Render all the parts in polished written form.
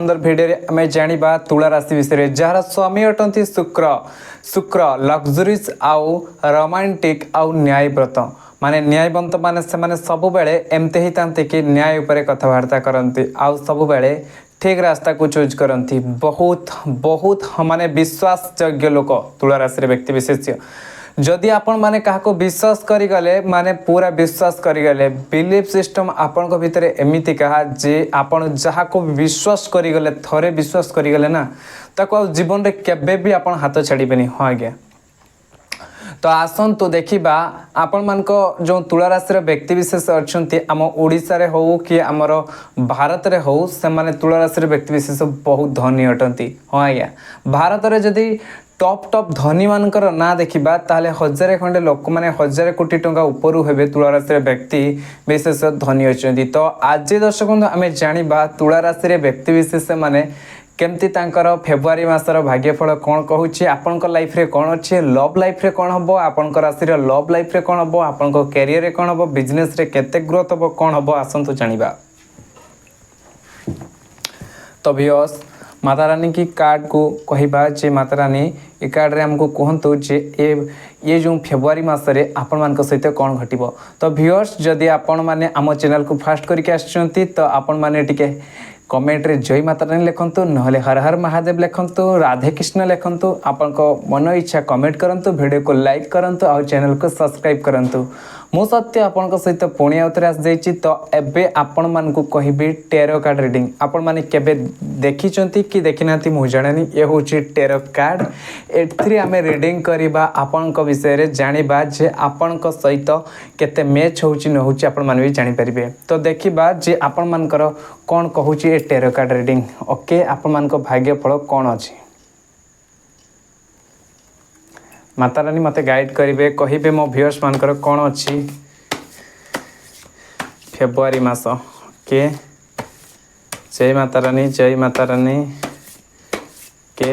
सुंदर भिडियो आम जाना तुला राशि विषय जार स्वामी अटंती शुक्र शुक्र लग्जरीज आउ रोमांटिक आउ न्यायव्रत माने न्यायवंत माने से माने सब बेले एमते ही तांते कि न्याय उपरे कथबार्ता करती आउ सब बेले ठीक रास्ता को चूज करती बहुत बहुत माने विश्वासयोग्य लोक तुला राशि व्यक्ति विशेष जदि आपण माने काहको विश्वास करिगले माने पूरा विश्वास करिगले बिलीफ सिस्टम आपण को भितर एमिति कहा जे आपण जहा को विश्वास करिगले थरे विश्वास करिगले ना ताको जीवन रे केबे भी आपण हाथ छाड़ीबेनी हाँ आज्ञा तो आसतु देखा आपण मान जो तुला राशि व्यक्ति विशेष अच्छा आम ओडिशा रे हो कि आमर भारत रे हो से माने तुला राशि व्यक्ति विशेष बहुत धनी अटंती हाँ आज्ञा भारत रे जदि टॉप टॉप धनी मानकर ना देखा ताले हजार खंडे लोक मैंने 1000 कोटी टंका उपरू हेबे तुला राशि व्यक्ति विशेष धनी अच्छा तो आज दर्शक बंधु आम जाना तुला राशि व्यक्ति विशेष माने केमती तांकर फेब्रुआरी मासर भाग्यफल कौन कहूँ आपण लाइफ रे कौन अच्छे लव लाइफ रे कौन हम आपण राशि लव लाइफ रे कौन हम आपण कैरियर रे कौन हम बिजनेस रे केते ग्रोथ हम कौन हम आसतु जानिबा। तो व्यूअर्स माता रानी की कार्ड को कहबा जे माता रानी ए कार्ड रे हमको कहतु जे ये जो फेब्रुआरी मासरे आपण मान सहित कौन घटिबो। तो व्यूअर्स जदि आपण माने आम चैनल को फास्ट करके आछंती तो आपण माने टिके कमेंट रे जय माता रानी लिखंतु नहले हर हर महादेव लिखंतु राधे कृष्ण लिखंतु आपण को मन इच्छा कमेंट करंतु वीडियो को लाइक करंतु और चैनल को सब्सक्राइब करंतु। मु सत्य आपण सहित पुणी आउथरे आस जाइछि तो एबे आपण मान को कहबी टेरो कार्ड रीडिंग आपण माने केबे देखिचंती कि देखिनाती मु जानेनी ये होछि टेरो कार्ड एथि आमे रीडिंग करबा आपण को विषय रे जानिबा जे आपण को सहित केते मैच होछि न होछि आपण मान भी जानि परिबे। तो देखिबा जे आपण मानकर कोन कहूछि ए टेरो कार्ड रीडिंग ओके आपण मान को भाग्यफल कोन अछि माता रानी मते गाइड करिवे कहिबे मो व्यूअर्स मानकर कोन अछि फेब्रुआरी मास के जय माता रानी के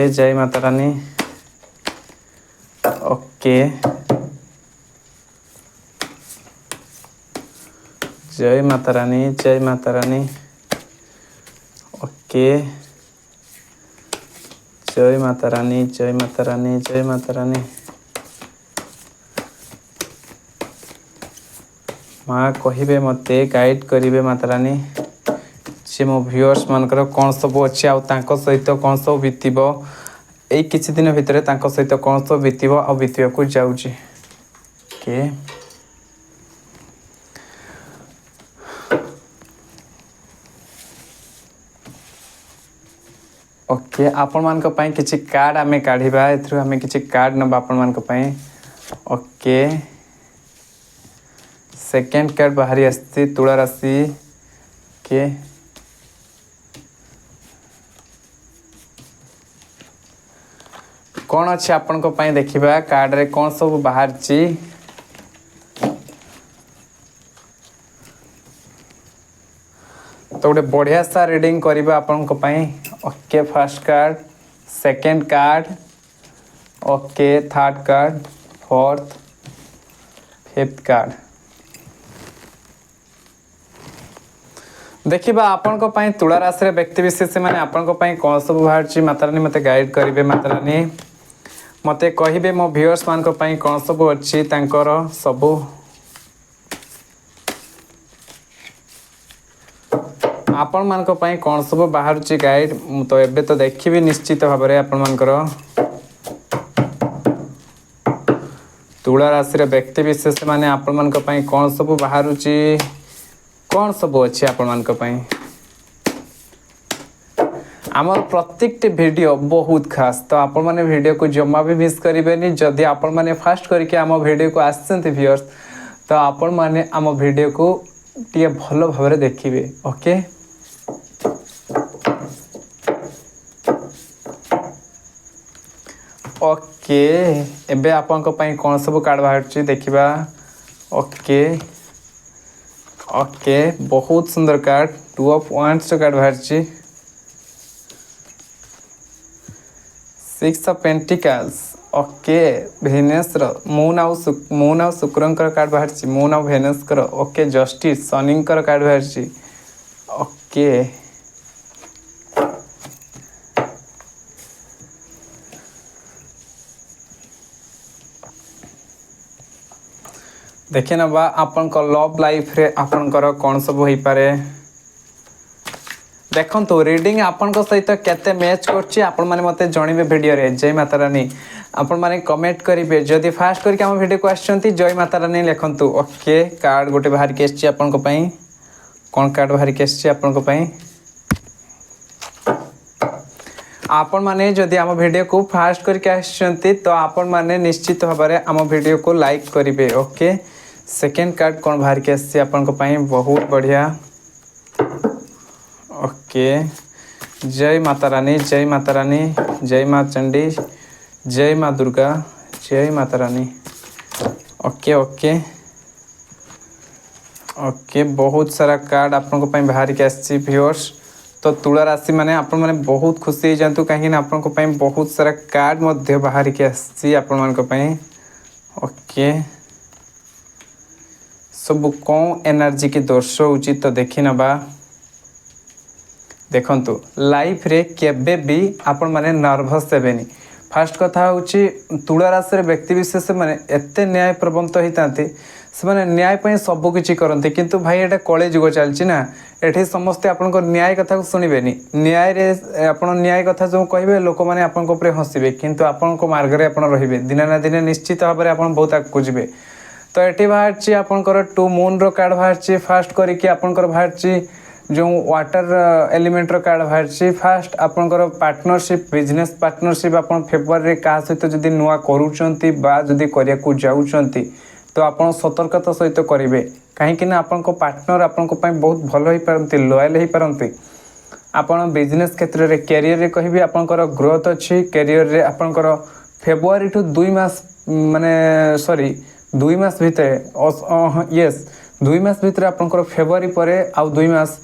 जय माता रानी ओके जय माता रानी ओके जय माता रानी माँ कहिबे मते गाइड करिवे माता रानी से मो व्यूअर्स मानकर कौन सब अच्छे आउ सहित कौन सब बीतब यही किसी दिन भितर सहित कौन सब बीतब आ बीतवा को जाऊँगी के ओके आपण मान किसी कार्ड आमे काढ़ा एथरू आमे किसी कार्ड नबा आपण मान ओके सेकेंड कार्ड बाहरी आसती तुला राशि के कौन अच्छे आपण को पाई देखिबा कार्ड रे कौन सब बाहर ची तो गोटे बढ़िया सा रीडिंग करिबा आपण को पाई okay first card second card okay third card fourth fifth card देखिबा आपण को पाई तुला राशि व्यक्ति विशेष माने आपण को पाई कौन सब बाहर माता रानी मते गाइड करिवे माता रानी मते कहिबे मो व्यूअर्स मान को पाई कौन सब अछि तांकर सब आपण मान को पाई कौन सब बाहर गाइड तो एबे तो देखिबे निश्चित भाव रे आपण मानकर तुला राशि व्यक्ति विशेष माने आपण मान को पाई कौन सब बाहर कौन सब अच्छे आपण मान आमर प्रत्येक वीडियो बहुत खास तो आपण माने वीडियो को जमा भी मिस करेंगे जदि आपण माने फास्ट करके आम वीडियो को आसते व्यूअर्स तो आपण माने आम वीडियो को टे भल भाव देखिए ओके ओके एबे आपण को पाई कौन सब कार्ड बाहर देखिबा ओके ओके बहुत सुंदर कार्ड 2 ऑफ वांड्स कार्ड बाहर 6 of pentacles okay Venus moon आउ शुक्र कार्ड बाहर मून आउ Venus okay justice Shani card बाहर ओके देखि नवा आपण लव लाइफ रे आपणकर कौन सब हो पारे देखो रिडिंग आपण सहित केते मैच करछि आपण माने मते जणिबे वीडियो रे। जय माता रानी आपण माने कमेंट करिवे जदि फास्ट करके हम वीडियो को आछंती जय माता रानी लिखंतु। ओके कार्ड गोटे बाहर के आछि आपण को पई कोन कार्ड बाहर के आछि आपण को पई आपण माने जदि हम वीडियो को फास्ट करके आछंती तो आपण माने निश्चित भाबरे हम वीडियो को लाइक करिवे। ओके सेकंड कार्ड कोन बाहर के आछि आपण को पई बहुत बढ़िया। ओके जय माता रानी जय माता रानी जय माँ चंडी जय माँ दुर्गा जय Mata Rani. Okay okay okay बहुत सारा कार्ड आपन को पई बाहर के आछि व्यूअर्स। तो तुला राशि माने आपन माने बहुत खुशी जानतु कहीं आपन को पई बहुत सारा कार्ड मध्य बाहर के आछि आपन मान को पई। ओके सब कौन एनर्जी की दोष होची तो देखि नबा। देखंतु लाइफ रे केबे भी आपण माने नर्वस हेबेनी। फास्ट कथा होची तुला राशि रे व्यक्ति विशेष माने एते न्याय प्रबंध होइतांती से माने न्याय पई सब किछि करंती किंतु भाई एटा कले जुग चलछि ना एठी समस्त आपण को न्याय कथा को सुनिबेनी। न्याय रे आपण न्याय कथा जो कहिबे लोक माने आपण को ऊपर हंसिबे किंतु आपण को मार्ग रे आपण रहिबे दिना ना दिने निश्चित भाव रे आपण बहुत आगु जिबे। तो एठी बाहरछि आपनकर टू मून रो कार्ड बाहरछि फास्ट करी कि आपनकर बाहरछि जो वाटर एलिमेंट रो कार्ड बाहरछि। फास्ट आपनकर पार्टनरशिप बिजनेस पार्टनरशिप आपन फेब्रुआरी रे का सहित जदी नुवा करूचंती बा जदी करिया को जाउचंती तो आपन सतर्कता सहित करिवे काहे कि ना आपन को पार्टनर आपन को पई बहुत भलो ही परंती लॉयल ही परंती। आपन बिजनेस क्षेत्र रे कैरियर रे कहिबे आपनकर ग्रोथ अछि कैरियर रे आपनकर फेब्रुआरी टू 2 मास माने सॉरी 2 मास भितरे यस 2 मास भितरे आपनकर फेब्रुआरी परे आ 2 मास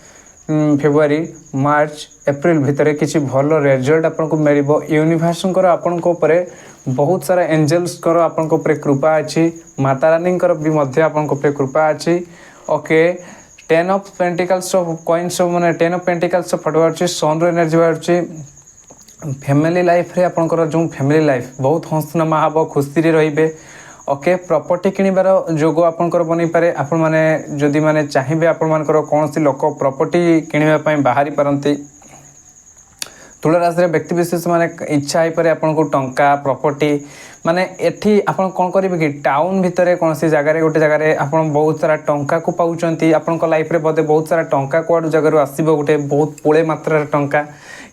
फेब्रुआरी मार्च एप्रिल भितरे किसी भल रिजल्ट आपन को मिलिबो। यूनिवर्स कर आपन को ऊपर बहुत सारा एंजल्स कर आपन को ऊपर कृपा अछि माता रानी कर भी मध्य आपन को ऊपर कृपा अछि। Okay 10 of pentacles of coins माने 10 ऑफ पेंटिकल्स फटो अछि सन रो एनर्जी अछि। फैमिली लाइफ रे आपन कर जो फैमिली लाइफ बहुत हंसनमा हबो खुशी रे रहिबे। ओके प्रॉपर्टी किनिबार जोग आपनकर बनि पारे आपण माने जदि माने चाहिबे आपण मानकर कोनसी लोक प्रॉपर्टी किनिबा पई बाहरी परंती। तुला राशि रे व्यक्ति विशेष माने इच्छा है पारे आपण को टंका प्रॉपर्टी माने एठी आपण कोन करिवे कि टाउन भितरे कोनसी जगह रे गोटे जगह रे आपण बहुत सारा टंका को पाउचंती आपण को लाइफ रे बदे बहुत सारा टंका कोड जगह रो आसीबो गोटे बहुत पुळे मात्रा रे टंका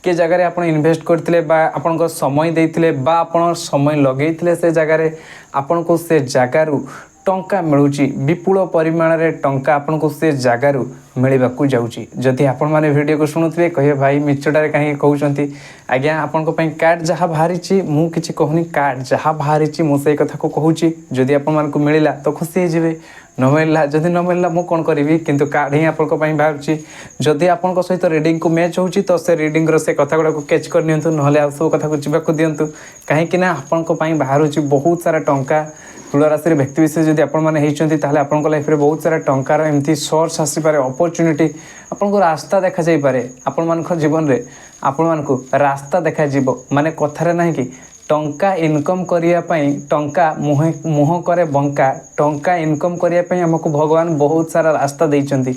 के जगह रे आपण इन्वेस्ट करथिले बा आपण को समय देथिले बा आपण समय लगेइथिले से जगह रे आपण को से जगह रु टंका मिलुची विपुल परिमाण रे टंका आपण को से जगह रु मिलबा को जाउची। जदि आपण माने वीडियो को सुनुथबे कहिए भाई मिचडा रे काहे कहउचंती आज्ञा आपण को पई कार्ड जहा भारीची मु किछि कहूनी कार्ड जहा भारीची मु से कथा को कहउची जदि आपण मान को मिलिला तो खुशी जिवे न मिलला जदि न मिलला मु कोन करिवि किंतु कार्ड ही आपण को पई भारूची। जदि आपण को सहित रीडिंग को मैच होउची तो से रीडिंग रो से कथा गुडा को कैच कर नियंतु नहले आ सब कथा को जिबा को दियंतु काहे कि ना आपण को पई भारूची बहुत सारा टंका। तुला राशि रे व्यक्ति विशेष जदि आपण माने हेचंती ताले आपण को लाइफ रे बहुत सारा टंकार एमती सोर्स आसी पारे अपॉर्चुनिटी आपण को रास्ता देखा जाई पारे आपण मान को जीवन रे आपण मान को रास्ता देखा जीवो माने कथा रे नाही कि टंका इनकम करिया पई टंका मुह करे बंका टंका इनकम करिया पई हमको भगवान बहुत सारा रास्ता देइचंती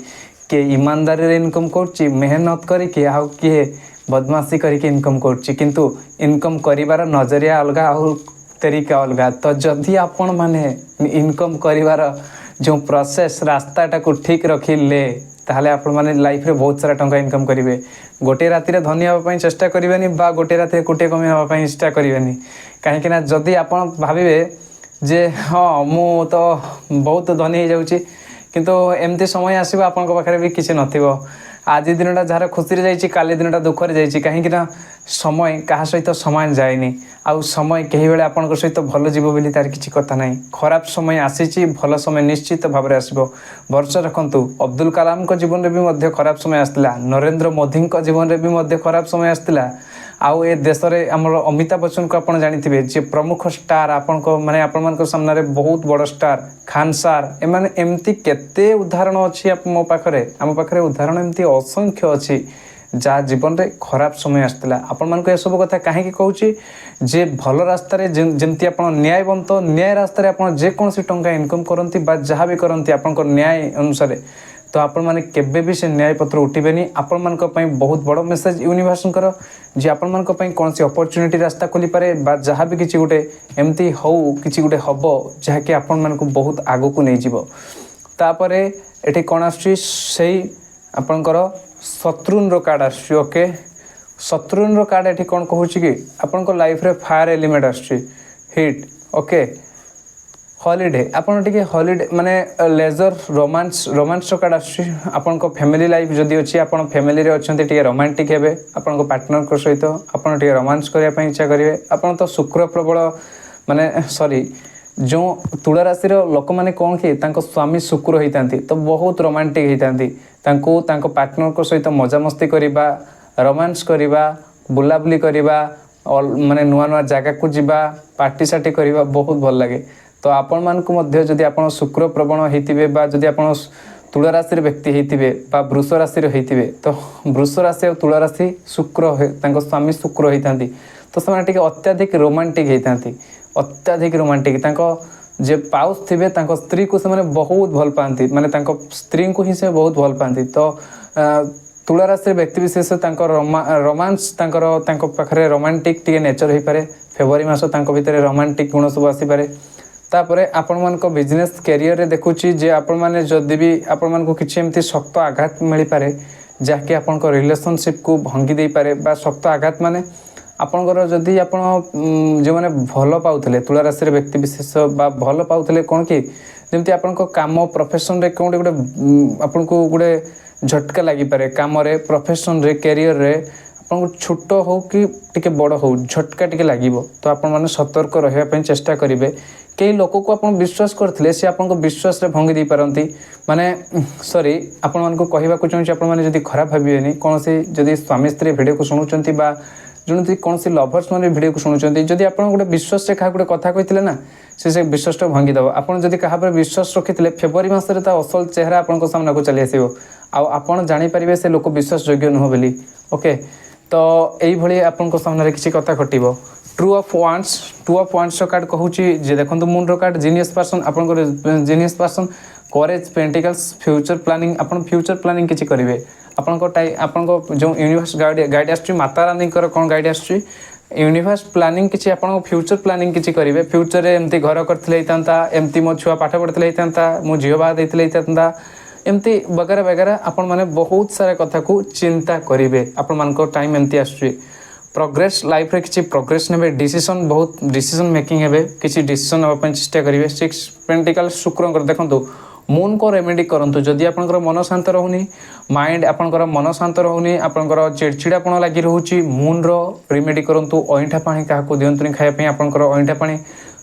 के ईमानदारी रे इनकम करची मेहनत करी के आ के बदमाशी करी के इनकम करची किंतु इनकम करिवार नजरिया अलगा आ तरीका अलगा। तो जदि आपण माने इनकम करिवार जो प्रोसेस रास्ताटा को ठीक रखिले ताहले आपण माने लाइफ रे बहुत सारा टंका इनकम करिवे। गोटे राति रे धनी होबा पई चेष्टा करिवेनी बा गोटे राति रे कोटे कमी होबा पई चेष्टा करिवेनी काहे कि ना जदि आपण भाबिबे जे हां मु तो बहुत धनी हो जाउची किंतु एमती समय आसीबा आपण को पाखरे भी किछि नथिबो। आज दिनटा जार खुशी रे जाइछि काली दिनटा दुख रे जाइछि काहे कि ना समय कहा सहित समान जाएनी आउ समय कही बेले आपण को सहित भलो जीव बोली तार किछि कथा नाही। खराब समय आसीछि भलो समय निश्चित भाव रे आसीबो। वर्ष रखंतु अब्दुल कलाम को जीवन रे भी मध्य खराब समय आस्तिला नरेंद्र मोदी को जीवन रे भी मध्य खराब समय आस्तिला आउ ए देश रे हमर अमिताभ बच्चन को आपण जानिथिबे जे प्रमुख स्टार आपण को माने आपण मान को सामने रे बहुत बड़ स्टार खान सार ए माने एमती केते उदाहरण अछि मो पाखरे हम पाखरे उदाहरण एमती असंख्य अछि जहाँ जीवन में खराब समय आसला आपण मानक ए सब कथा कहीं कहूँ जे भल रास्त जमती आप न्यायवंत न्याय रास्तार आप जेकोसी टंका इनकम करती जहाँ भी करती आप न्याय अनुसार तो आपण मैंने केबे भी से न्याय पत्र उठिबेनी आपण मानक बहुत बड़ मेसेज यूनिवर्स जी आपण मानक कौन सी अपॉर्चुनिटी रास्ता खोली पारे बा जहाँ भी किसी गोटे एमती हो किसी गोटे हम जहाँकि आपण मानक बहुत आगू को नहीं जीवो तापर एठी कौन आसुची आपणकर शत्रुन कार्ड आसुची ओके शत्रुन कार्ड एठी कौन कहूँ कि आपण लाइफ रे फायर एलिमेंट आसुची हिट ओके हॉलिडे आपन टिके हॉलिडे माने लेजर रोमांस कार्ड आसुची आपन को फैमिली लाइफ जदि अछि आपन फैमिली रे अछंती टिके रोमांटिक हेबे आपन को पार्टनर को सहित आपन टिके रोमांस करिया पई इच्छा करिवे आपन तो शुक्र प्रबल माने सॉरी जो तुला राशि रो लोक माने कोन कि तांको स्वामी शुक्र होइतांती तो बहुत रोमांटिक होइतांती तांको तांको पार्टनर को सहित मजा मस्ती करिबा रोमांस करिबा बुलाबुली करिबा माने नुआ नुआ जगह को जिबा पार्टी सार्टी करिबा बहुत भल लागे तो आपण मानकु मध्य जदि आपण शुक्र प्रवण होइतिबे बा जदि आपण तुला राशि व्यक्ति होइतिबे बा वृष राशि होइतिबे तो वृष राशि और तुला राशि शुक्र तांको स्वामी शुक्र होइतांती तो से टिके अत्याधिक रोमांटिक होइतांती अत्याधिक रोमांटिक तांको जे पाउस थिबे तांको स्त्री को से माने बहुत भल पांती माने तांको स्त्री को ही से बहुत भल पांती तो तुला राशि व्यक्ति विशेष तांको रोमांस तांको पाखरे रोमांटिक टिके नेचर होई पारे फेब्रुआरी मास तांको भितरे रोमांटिक गुण सब आसी पारे तापरे आपण मान को बिजनेस कैरियर रे देखुची जे आपण माने जदि भी आपण मान को किछि एमती शक्त आघात मिली पारे जाके आपण को रिलेशनशिप को भंगी दे पारे बा शक्त आघात माने आपणकर जदि आपण जो माने भल पाउथले तुला राशि व्यक्ति विशेष बा भल पाउथले कोन कि जेमती आपण को काम प्रोफेशन रे कोन गोटे आपण को गोटे झटका लागि पारे काम रे प्रोफेशन रे कैरियर रे आपन छोट हो कि टिके बड़ हो झटका टिके लागिबो तो आपण माने सतर्क रहया पई चेष्टा करिवे कई लोक को आपण विश्वास करथिले से आपण को विश्वास रे भंगी दे पारंती माने सॉरी आपण मान को कहबा को चाहूँ आपण माने जदि खराब भाबिबेनी कोनसी जदि स्वामी स्त्री वीडियो को सुनुचंती बा जणती कोनसी लवर्स माने वीडियो को सुनुचंती जदि आपण गोटे विश्वास से कहा गोटे कथा कहिथिले ना से विश्वास टा भंगी दबो आपण जदि कहा पर विश्वास रखिथिले फेब्रुआरी मास रे ता असल चेहरा आपण को सामना को चली आसीबो आ आपण जानि परिबे से लोक विश्वास योग्य न हो बोली ओके तो एई भली आपण को सामने किसी कथा घटिबो टू ऑफ वांड्स कार्ड कहूची जे देखंतु मून रो कार्ड जीनियस पर्सन आपण को जीनियस पर्सन करेज पेंटिकल्स फ्यूचर प्लानिंग आपण फ्यूचर प्लानिंग किछि करिवे आपण को जो यूनिवर्स गाइड आछी माता रानी कर कोन गाइड आछी यूनिवर्स प्लानिंग किछि आपण फ्यूचर प्लानिंग किछि करिवे फ्यूचर रे एमती घर करथिले हितांता एमती मो छुआ पाठ पढ़थिले हितांता मो झियो बा देथिले हितांता एमती वगैरह वगैरह आपण माने बहुत सारा कथा को चिंता करिवे आपण मान को टाइम एमती आछी प्रोग्रेस लाइफ रे किछि प्रोग्रेस नेबे डिसीजन बहुत डिसीजन मेकिंग हेबे किछि डिसीजन होबा चेष्टा करिवे 6 पेंटिकल शुक्र कर देखंतु मून को रेमेडी करंतु जदि आपनकर मन शांत रहउनी माइंड आपनकर मन शांत रहउनी आपनकर चिड़चिड़ापण लागि रहउची मून रो रेमेडी करंतु ओइठा पानी काहा को दियंतुनी खाया पे आपनकर ओइठा पानी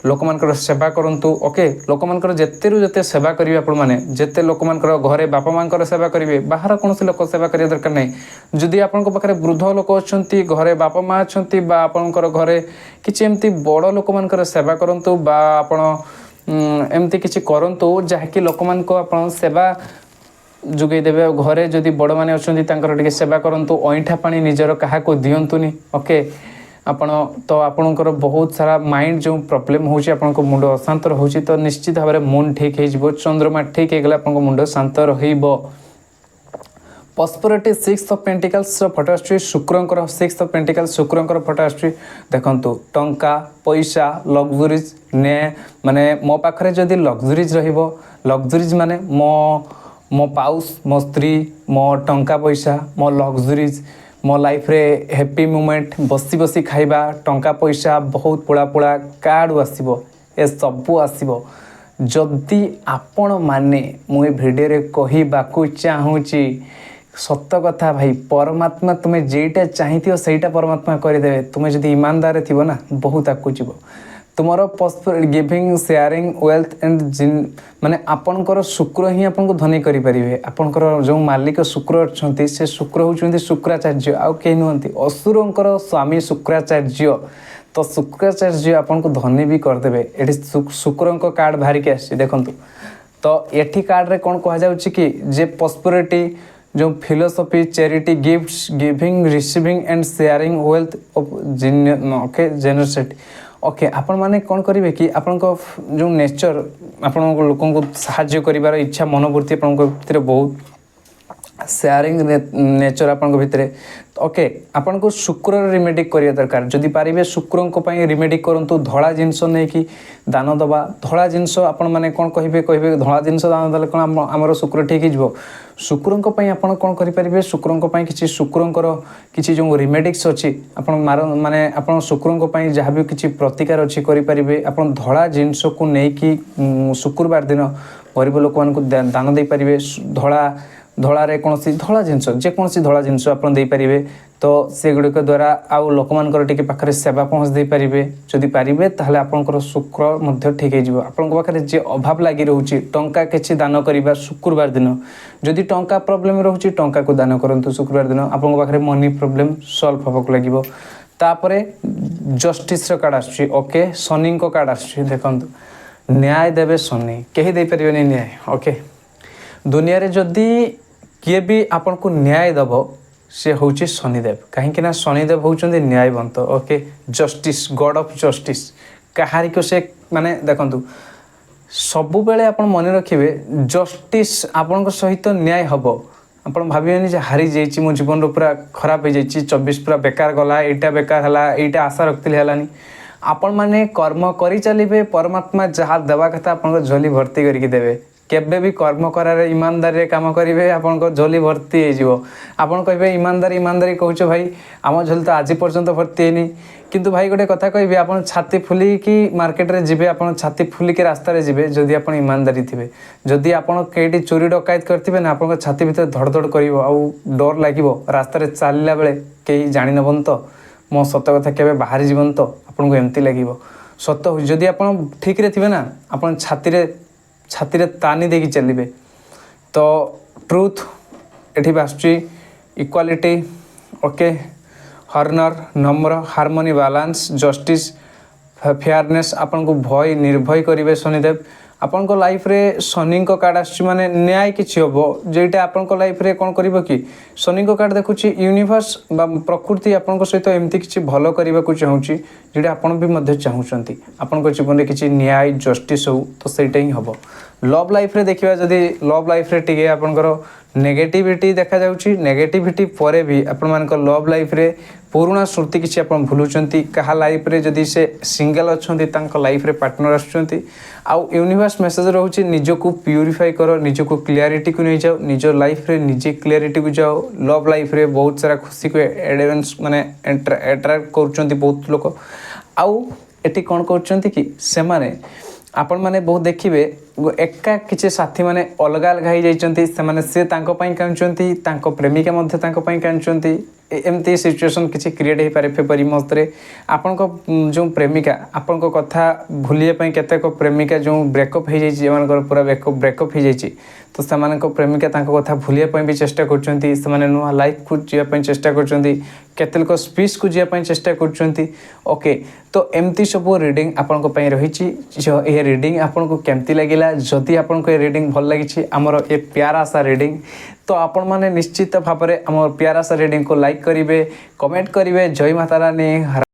लोक मानकर सेवा करंतु ओके लोक मानकर जेतेरु जेते सेवा करिवे आपण माने जेते लोक मानकर घरे बापा मानकर सेवा करिवे बाहर कोनसे लोक सेवा करिया दरकार नै जदि आपन को पाखरे वृद्ध लोक अछंती घरे बापा मां अछंती बा आपनकर घरे किछि एमती बड़ लोक मानकर सेवा करंतु बा आपण एमती किछि करंतु जाहाकि लोक मान को आपण सेवा जुगै देबे घरे जदि बड़ माने अछंती तांकर टिके सेवा करंतु ओइठा पानी निजर काहा को दियंतुनी ओके आपण तो आपणकर बहुत सारा माइंड जो प्रॉब्लम होची आपन को मुंड अशांत रहउची तो निश्चित भाबरे मून ठीक हे जिवो चंद्रमा ठीक हे गेला आपन को मुंड शांत रहिबो प्रॉस्पेरिटी 6 ऑफ पेंटिकल्स फोटो आछी शुक्रंकर 6 ऑफ पेंटिकल्स शुक्रंकर फोटो आछी देखंतु टंका पैसा लग्जरीज ने माने मो पाखरे जदी लग्जरीज रहिबो लग्जरीज माने मो पाउस मो स्त्री मो टंका पैसा मो लग्जरीज मो लाइफ रे हैप्पी मोमेंट बसी बसी खाइबा टंका पैसा बहुत पोड़ा पोड़ा कार्ड आसीबो ए सब आसीबो जदि आपण माने मु ए वीडियो रे कहिबाकू चाहूची सत्य कथा भाई परमात्मा तुम्हें जेटा चाहिथियो सेटा परमात्मा कर देबे तुम्हें जदि ईमानदार थिबो ना बहुत आकू जीवो तुमरो गिविंग शेयरिंग वेल्थ एंड माने आपनकर शुक्र ही आपन को धनी करि परिबे आपनकर जो मालिक शुक्र अछंती से शुक्र होचंती शुक्राचार्य आउ के नहंती असुरंकर स्वामी शुक्राचार्य तो शुक्राचार्य आपन को धनी भी कर देबे एठी शुक्रंक कार्ड भारी के आसी देखंतु तो एठी कार्ड रे कोन कहा जाउची कि जे प्रॉस्पेरिटी जो philosophy charity gifts giving receiving end sharing wealth of okay generosity okay आपण मैंने कौन करेंगे कि आपण जो नेचर आपण लोक को साहाय्य कर इच्छा मनोवृत्ति आप बहुत शेयरिंग नेचर आपण भितर ओके आपन को शुक्र रिमेडी करिया दरकार जदि पारिबे शुक्र को पई रिमेडी करंतु धळा जिंस नै कि दान दबा धळा जिंस आपण माने कोन कहिबे धळा जिंस दान दले कोन हमर शुक्र ठीक हिजबो शुक्र को पई आपण कोन करि परिबे शुक्र को पई किछि शुक्रंकर किछि जो रिमेडिक्स अछि आपण माने आपण शुक्र को पई जहा भी किछि प्रतिकार अछि करि परिबे आपण धळा जिंस को नै कि शुक्रवार दिन गरीब लोक मान को दान दे परिबे धड़ारे कौन धड़ा जिनस जेकोसी धड़ा जिनस आप पारे तो से गुड़िक द्वारा आउ लोक मानकर टिके पाखरे सेवा पहुँच दे पारे जदि पारे ताहले आपनकर शुक्र ठीक हो पाखे जे अभाव लगी रोचे टंका किसी दान करवा शुक्रवार दिन जदि टंका प्रोब्लेम रोचे टंका को दान करूँ शुक्रवार दिन आपन पाखे मनी प्रोब्लेम सॉल्व होगा लगे तापर जस्टिस कार्ड आसुची ओके शनि कार्ड आसुची देखंतु न्याय देवे शनि कहीं दे पारे न्याय ओके दुनिया रे जदि किए भी आपन को न्याय दब से हूँ शनिदेव कहीं शनिदेव होउचंदी न्यायवंत okay justice god of justice कहारी को से माने देखंतु सबु बेले आपन मन रखिबे जस्टिस आपन को सहित न्याय हबो आपन भाबियनि जे हारी जाइछि मो जीवन रो पूरा खराब हो जाइछि 24 पूरा बेकार गला एटा बेकार हला एटा आशा रखतिले हलानी आपन माने कर्म करि चलिबे परमात्मा जहा देवा कथा आपन को झोली भर्ती करके देबे केबे भी कर्म करारे ईमानदारी काम करेंगे आपन को झोली भर्ती हो आपन कहे ईमानदारी ईमानदारी कहूँ भाई आम झोली तो आज पर्यंत भर्ती है किंतु भाई गोटे कथा कहि आपन छाती फुलिकी मार्केट रे जिबे आपन छाती फुलिकी रास्ता रे जिबे जदि आपन ईमानदारी थिबे जदि आपन केटी चोरी डकायत करथिबे ना आपन छाती भीतर धड़धड़ करिवो आउ डर लागिवो रास्ता रे चलला बेले केही जानि नबन तो मो सत कथा केबे बाहरी जीवन तो आपन को एमती लागिवो सत जदि आपन ठीक रे थिबे ना आपन छाती रे तानी देकी चलिबे तो ट्रुथ एठी बासुची इक्वालिटी ओके हर्नर नम्र हार्मोनी बैलेंस जस्टिस फेयरनेस आपन को भय निर्भय करिवे शनिदेव आपन को लाइफ रे शनि को कार्ड आछि माने न्याय किछि होबो जेटा आपन को लाइफ रे कोन करिवो कि शनि को कार्ड देखुछि यूनिवर्स बा प्रकृति आपन को सहित एमती किछि भलो करिवा को चाहूछि जेटा आपन भी मध्य चाहूछंती आपन को जीवन रे किछि न्याय जस्टिस हो तो सेटा ही होबो लव लाइफ रे देखिबा जदि लव लाइफ रे टिके आपनकर नेगेटिविटी देखा जाउछि नेगेटिविटी परे भी आपण मानकर लव लाइफ रे पुराना स्मृति किसी आप भूलुंट क्या लाइफ रे जदि से सिंगल अच्छा लाइफ रे पार्टनर आसुँच आउ यूनिवर्स मेसेज रोचे निजको प्यूरीफाई कर निजको क्लियरिटी को नहीं जाओ निज लाइफ रे निजे क्लियरिटी को जाओ लव लाइफ रे बहुत सारा खुशी को एडवेंस माने एट्राक्ट कर बहुत लोक आउ एटी कौन कर कि से माने आपण माने बहुत देखिए एका किसी साथी माने अलग अलग हो जाइछंती से तांको पई कांचंती तांको प्रेमिका मध्ये तांको पई कांचंती एमती सिचुएशन किसी क्रिएट हो पारे फेब्रुआरी मसरे आपण को जो प्रेमिका आपण को कथा भूलिए पई केतेक प्रेमिका जो ब्रेकअप हो जाइछि एमानकर पूरा ब्रेकअप हो जाइछि तो सेमान प्रेमिका तांको कथा भूलिए पई भी चेष्टा करछंती सेमाने नुआ लाइफ को जिया पई चेष्टा करछंती केते लोक स्पीच को जिया पई चेष्टा करछंती ओके तो एमती सब रीडिंग आपण को पई रहिछि ए रीडिंग आपण को केमती लागिला जदि आपण को ए रीडिंग भल लागिछि हमर ए प्यारा सा रीडिंग तो आपण माने निश्चित भाव में आम प्यारा सा रीडिंग को लाइक करेंगे कमेंट करेंगे जय माता रानी।